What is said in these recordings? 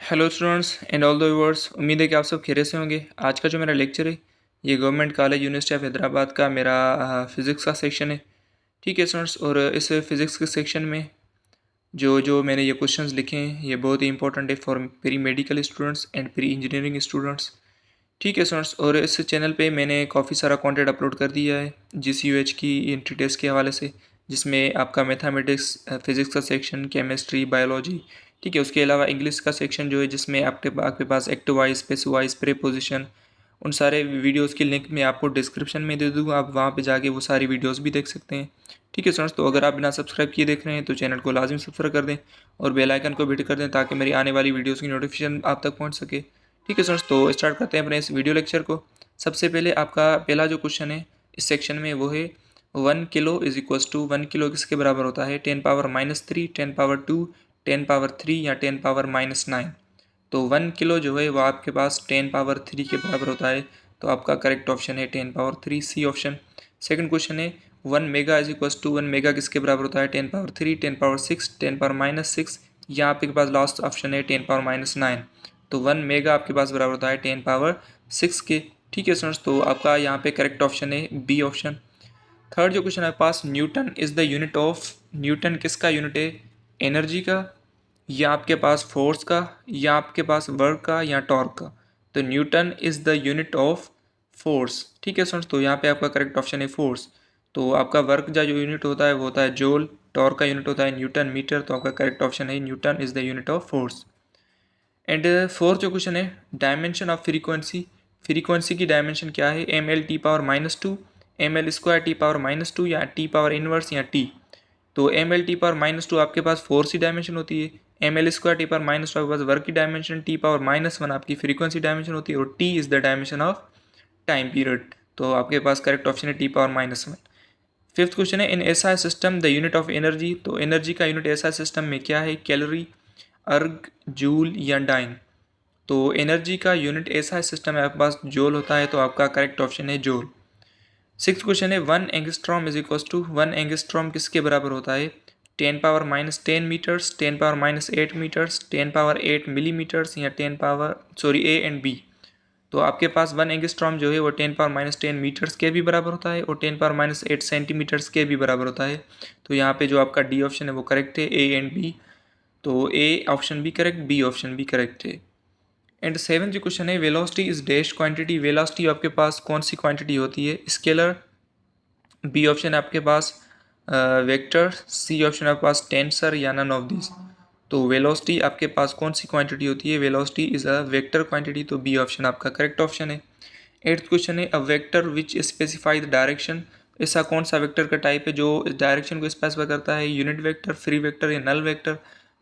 Hello students and all the viewers, उम्मीद है कि आप सब खैरियत से होंगे। आज का जो मेरा लेक्चर है ये government college university of Hyderabad का मेरा फ़िज़िक्स का सेक्शन है। ठीक है स्टूडेंट्स, और इस फ़िज़िक्स के सेक्शन में जो जो मैंने ये क्वेश्चंस लिखे हैं ये बहुत ही इंपॉर्टेंट है for pre medical students and pre engineering students. ठीक है स्टूडेंट्स, और इस चैनल पे मैंने काफ़ी सारा कंटेंट अपलोड कर दिया है GCUH की एंट्री टेस्ट के हवाले से, जिसमें आपका मैथमेटिक्स, फिज़िक्स का सेक्शन, केमिस्ट्री, बायोलॉजी, ठीक है। उसके अलावा इंग्लिश का सेक्शन जो है जिसमें आपके पास active voice, passive voice, preposition, उन सारे वीडियोस की लिंक मैं आपको डिस्क्रिप्शन में दे दूँगा। आप वहाँ पे जाके वो सारी वीडियोस भी देख सकते हैं। ठीक है स्टूडेंट्स, तो अगर आप बिना सब्सक्राइब किए देख रहे हैं तो चैनल को लाजमी सब्सक्राइब कर दें और बेल आइकन को भी हिट कर दें ताकि मेरी आने वाली वीडियोज़ की नोटिफिकेशन आप तक पहुँच सके। ठीक है स्टूडेंट्स, तो स्टार्ट करते हैं अपने इस वीडियो लेक्चर को। सबसे पहले आपका पहला जो क्वेश्चन है इस सेक्शन में वो है 1 kilo is equals to 1 kilo किसके बराबर होता है? 10⁻³ 10⁻², 10⁻³ या 10⁻⁹। तो 1 किलो जो है वो आपके पास 10⁻³ के बराबर होता है। तो आपका करेक्ट ऑप्शन है 10⁻³ सी ऑप्शन। सेकंड क्वेश्चन है 1 mega is equals to 1 mega किसके बराबर होता है? 10⁻³ 10⁻6 10⁻⁻6 या आपके पास लास्ट ऑप्शन है 10⁻⁹। तो 1 मेगा आपके पास बराबर होता है 10⁻6 के। ठीक है स्टूडेंट्स, तो आपका यहाँ पे करेक्ट ऑप्शन है बी ऑप्शन। थर्ड जो क्वेश्चन है आपके पास, Newton is the unit of, Newton किसका यूनिट है? एनर्जी का, या आपके पास फोर्स का, या आपके पास वर्क का, या टॉर्क का? तो Newton is the unit of force. ठीक है स्टूडेंट्स, तो यहाँ पे आपका करेक्ट ऑप्शन है फोर्स। तो आपका वर्क का जो यूनिट होता है वो होता है जूल, टॉर्क का यूनिट होता है न्यूटन मीटर। तो आपका करेक्ट ऑप्शन है newton is the unit of force. And fourth जो क्वेश्चन है, डायमेंशन ऑफ फ्रीक्वेंसी, फ्रीक्वेंसी की डायमेंशन क्या है? ml⁻², ml² T⁻², या T⁻⁻⁻, या T? तो ml⁻² आपके पास फोर्स की डायमेंशन होती है, ml² T⁻² आपके पास वर्क की डायमेंशन, T⁻⁻1 आपकी फ्रीक्वेंसी डायमेंशन होती है, और T is the dimension of time period. तो आपके पास करेक्ट ऑप्शन है T⁻⁻1। फिफ्थ क्वेश्चन है in SI system the unit of energy, तो एनर्जी का यूनिट एसआई सिस्टम में क्या है? कैलोरी, अर्ग, जूल, या डाइन? तो एनर्जी का यूनिट ऐसा सिस्टम है आपके पास जूल होता है। तो आपका करेक्ट ऑप्शन है जूल। सिक्स क्वेश्चन है 1 angstrom is equals to, 1 angstrom किसके बराबर होता है? 10⁻⁻10 मीटर्स, 10⁻⁻8 मीटर्स, 10⁻8 मिलीमीटर्स, या ए एंड बी? तो आपके पास 1 एंगस्ट्रॉम जो है वो 10⁻⁻10 मीटर्स के भी बराबर होता है और 10⁻⁸ सेंटीमीटर्स के भी बराबर होता है। तो यहाँ पे जो आपका डी ऑप्शन है वो करेक्ट है, ए एंड बी। तो ए ऑप्शन भी करेक्ट, बी ऑप्शन भी करेक्ट है। एंड सेवन जो क्वेश्चन है, velocity is dash quantity, velocity आपके पास कौन सी क्वांटिटी होती है? स्केलर, बी ऑप्शन है आपके पास वेक्टर, सी ऑप्शन आपके पास टेंसर, या नन ऑफ दिस? तो वेलोसिटी आपके पास कौन सी क्वांटिटी होती है? Velocity is a vector quantity. तो बी ऑप्शन आपका करेक्ट ऑप्शन है। एट्थ क्वेश्चन है a vector which specify the direction, ऐसा कौन सा वेक्टर का टाइप है जो डायरेक्शन को स्पेसिफाई करता है? यूनिट वेक्टर, फ्री वेक्टर, या नल वेक्टर?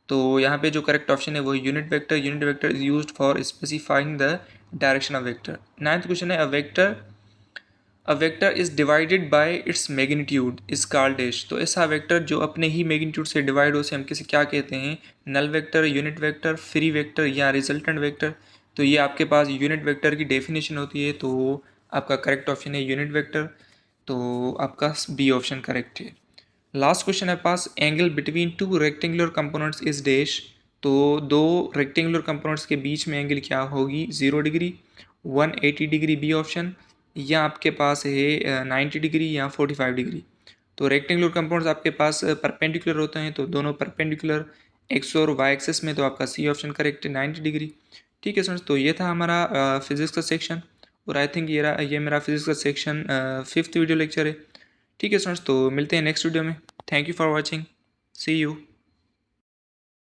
तो यहाँ पे जो करेक्ट ऑप्शन है वो unit vector. Unit vector is used for specifying the direction of vector. Ninth question है a vector is divided by its magnitude is called dash, तो ऐसा वेक्टर जो अपने ही मैग्नीट्यूड से डिवाइड हो से हम किसे क्या कहते हैं? Null vector, unit vector, free vector, या रिजल्टेंट वेक्टर? तो ये आपके पास यूनिट वेक्टर की डेफिनेशन होती है। तो आपका करेक्ट ऑप्शन है यूनिट वेक्टर। तो आपका बी ऑप्शन करेक्ट है। लास्ट क्वेश्चन है पास, angle between two rectangular components is dash, तो दो रेक्टेंगुलर कंपोनेंट्स के बीच में एंगल क्या होगी? 0 डिग्री, 180 डिग्री बी ऑप्शन, या आपके पास है 90 डिग्री, या 45 डिग्री? तो रेक्टेंगुलर कंपाउंड्स आपके पास परपेंडिकुलर होते हैं, तो दोनों परपेंडिकुलर एक्स और वाई एक्सिस में। तो आपका सी ऑप्शन करेक्ट है 90 डिग्री। ठीक है स्टूडेंट्स, तो ये था हमारा फिजिक्स का सेक्शन, और आई थिंक ये मेरा फिजिक्स का सेक्शन 5th वीडियो लेक्चर है। ठीक है स्टूडेंट्स, तो मिलते हैं नेक्स्ट वीडियो में। Thank you for watching, see you.